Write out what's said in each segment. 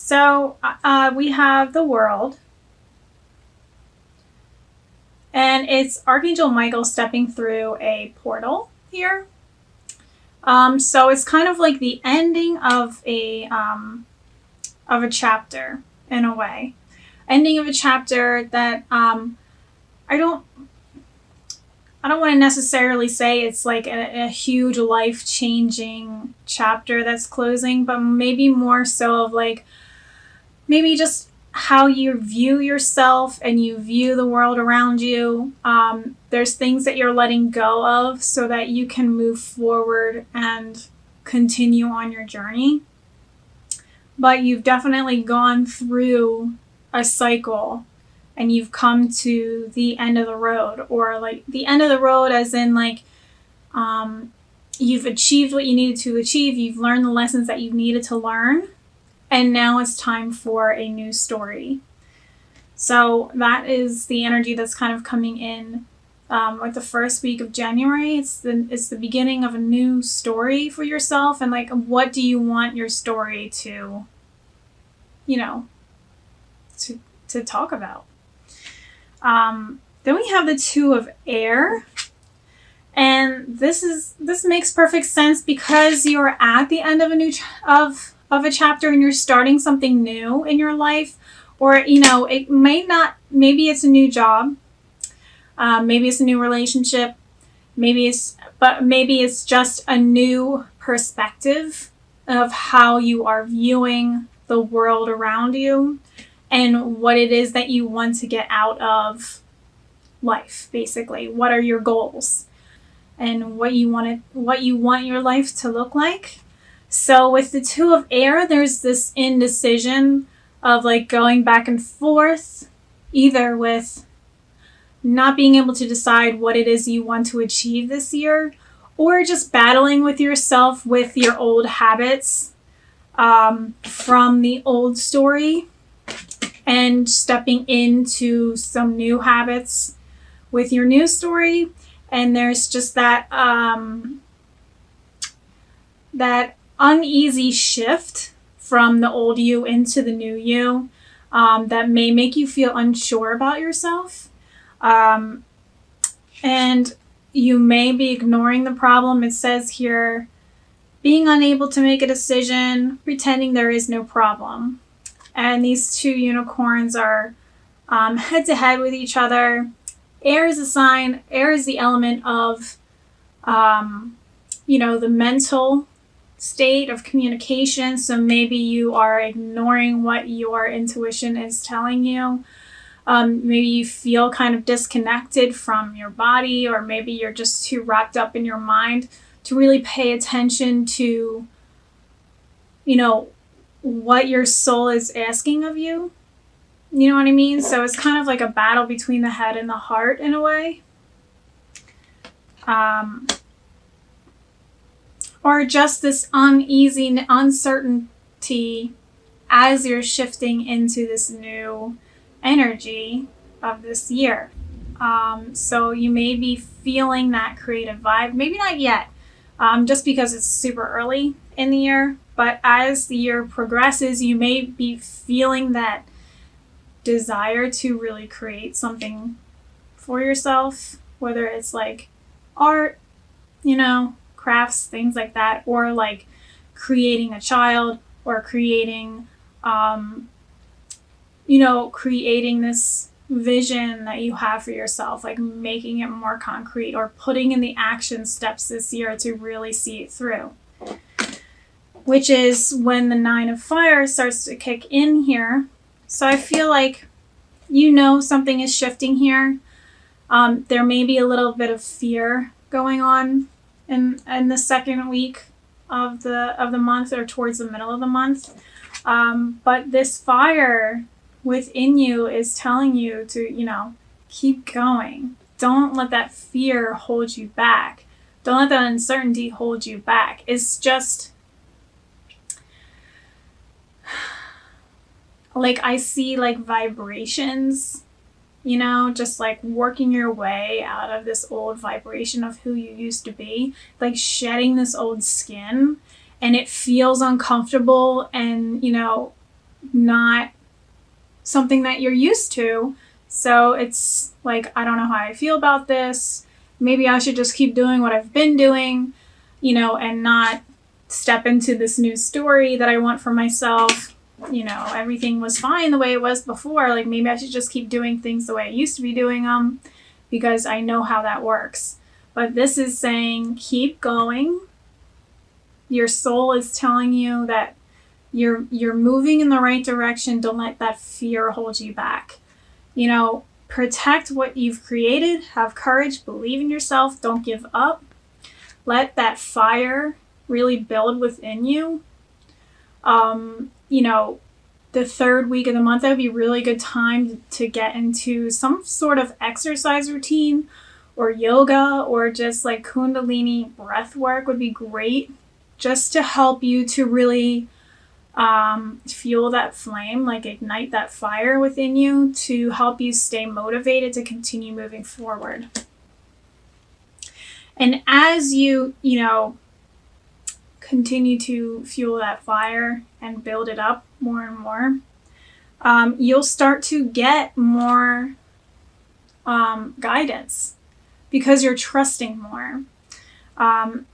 So we have the world, and it's Archangel Michael stepping through a portal here. So it's kind of like the ending of a chapter in a way, ending of a chapter that I don't want to necessarily say it's like a huge life-changing chapter that's closing, but maybe more so of like maybe just how you view yourself and you view the world around you. There's things that you're letting go of so that you can move forward and continue on your journey. But you've definitely gone through a cycle and you've come to the end of the road, or like the end of the road as in like you've achieved what you needed to achieve, you've learned the lessons that you needed to learn, and now it's time for a new story. So that is the energy that's kind of coming in with the first week of January. It's the beginning of a new story for yourself, and like what do you want your story to, to talk about. Then we have the Two of Air. And this makes perfect sense because you're at the end of of a chapter and you're starting something new in your life. Or, it maybe it's a new job. Maybe it's a new relationship. Maybe it's just a new perspective of how you are viewing the world around you and what it is that you want to get out of life, basically. What are your goals and what you want your life to look like? So with the Two of Air, there's this indecision of like going back and forth, either with not being able to decide what it is you want to achieve this year, or just battling with yourself with your old habits from the old story and stepping into some new habits with your new story. And there's just that that uneasy shift from the old you into the new you that may make you feel unsure about yourself. And you may be ignoring the problem. It says here, being unable to make a decision, pretending there is no problem. And these two unicorns are head to head with each other. Air is the element of, the mental state of communication. So maybe you are ignoring what your intuition is telling you. Maybe you feel kind of disconnected from your body, or maybe you're just too wrapped up in your mind to really pay attention to, what your soul is asking of you. You know what I mean? So it's kind of like a battle between the head and the heart in a way. Or just this uneasy uncertainty as you're shifting into this new energy of this year. So you may be feeling that creative vibe. Maybe not yet, just because it's super early in the year. But as the year progresses, you may be feeling that desire to really create something for yourself, whether it's like art, crafts, things like that, or like creating a child, or creating creating this vision that you have for yourself, like making it more concrete, or putting in the action steps this year to really see it through, which is when the Nine of Fire starts to kick in here. So I feel like something is shifting here. There may be a little bit of fear going on in the second week of the month, or towards the middle of the month. But this fire within you is telling you to, keep going. Don't let that fear hold you back. Don't let that uncertainty hold you back. It's just like I see like vibrations, just like working your way out of this old vibration of who you used to be, like shedding this old skin, and it feels uncomfortable, and not something that you're used to. So it's like, I don't know how I feel about this. Maybe I should just keep doing what I've been doing, and not step into this new story that I want for myself. Everything was fine the way it was before. Like, maybe I should just keep doing things the way I used to be doing them because I know how that works. But this is saying, keep going. Your soul is telling you that you're moving in the right direction. Don't let that fear hold you back. Protect what you've created. Have courage. Believe in yourself. Don't give up. Let that fire really build within you. The third week of the month, that would be a really good time to get into some sort of exercise routine or yoga, or just like Kundalini breath work would be great, just to help you to really fuel that flame, like ignite that fire within you, to help you stay motivated to continue moving forward. And as you continue to fuel that fire and build it up more and more, you'll start to get more guidance because you're trusting more.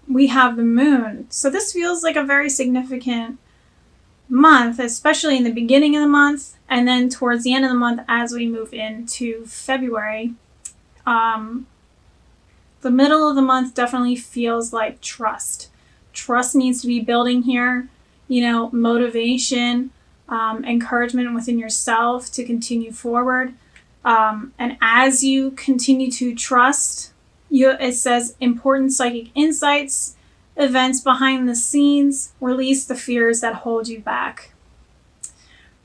We have the moon. So this feels like a very significant month, especially in the beginning of the month, and then towards the end of the month as we move into February. The middle of the month definitely feels like trust. Trust needs to be building here, motivation, encouragement within yourself to continue forward. And as you continue to trust, it says important psychic insights, events behind the scenes, release the fears that hold you back.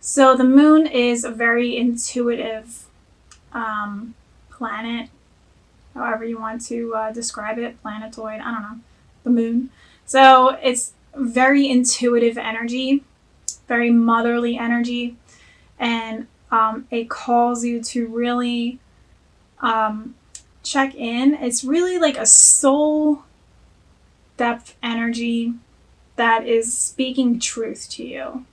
So the moon is a very intuitive planet, however you want to describe it, planetoid, I don't know, the moon. So it's very intuitive energy, very motherly energy, and it calls you to really check in. It's really like a soul depth energy that is speaking truth to you.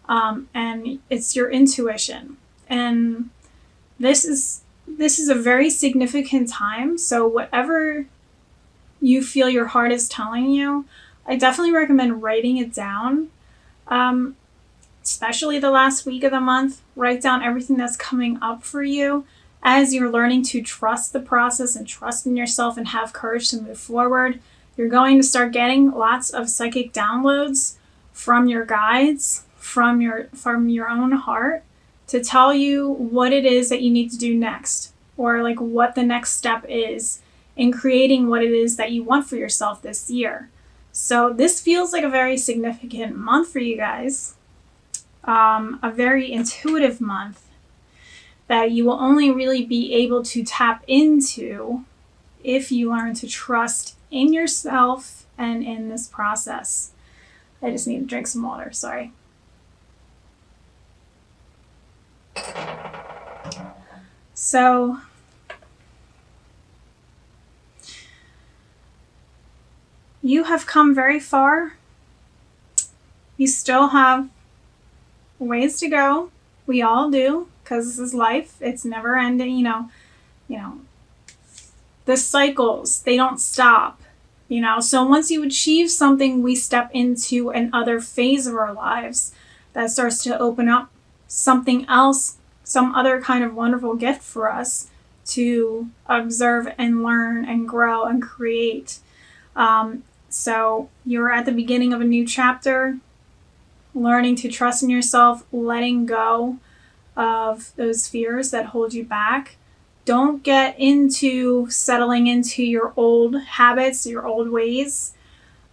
And it's your intuition. And this is a very significant time. So whatever you feel your heart is telling you, I definitely recommend writing it down. Especially the last week of the month, write down everything that's coming up for you as you're learning to trust the process and trust in yourself and have courage to move forward. You're going to start getting lots of psychic downloads from your guides, from your own heart, to tell you what it is that you need to do next, or like what the next step is in creating what it is that you want for yourself this year. So this feels like a very significant month for you guys, a very intuitive month that you will only really be able to tap into if you learn to trust in yourself and in this process. I just need to drink some water, sorry. So you have come very far. You still have ways to go. We all do, because this is life. It's never ending, the cycles, they don't stop, So once you achieve something, we step into another phase of our lives that starts to open up something else, some other kind of wonderful gift for us to observe and learn and grow and create. So you're at the beginning of a new chapter, learning to trust in yourself, letting go of those fears that hold you back. Don't get into settling into your old habits, your old ways.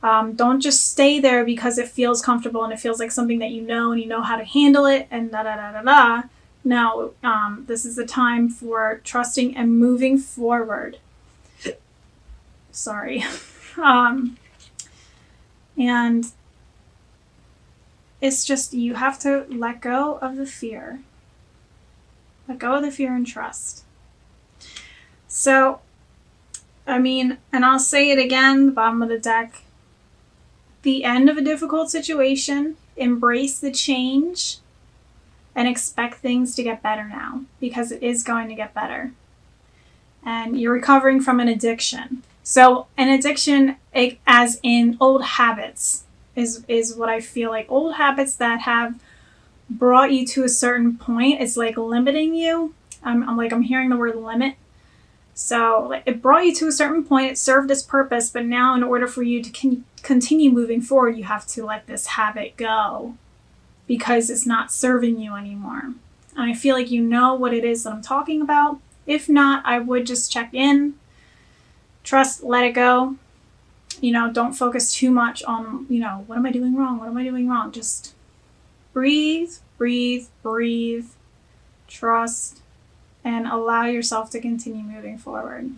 Don't just stay there because it feels comfortable and it feels like something that you know and you know how to handle it and da-da-da-da-da. No, this is the time for trusting and moving forward. Sorry. And it's just, you have to let go of the fear. Let go of the fear and trust. So, and I'll say it again, the bottom of the deck. The end of a difficult situation, embrace the change, and expect things to get better now, because it is going to get better. And you're recovering from an addiction. So an addiction, as in old habits, is what I feel like. Old habits that have brought you to a certain point. It's like limiting you. I'm hearing the word limit. So it brought you to a certain point. It served its purpose. But now in order for you to continue moving forward, you have to let this habit go, because it's not serving you anymore. And I feel like you know what it is that I'm talking about. If not, I would just check in, trust, let it go. Don't focus too much on, what am I doing wrong? What am I doing wrong? Just breathe, breathe, breathe, trust, and allow yourself to continue moving forward.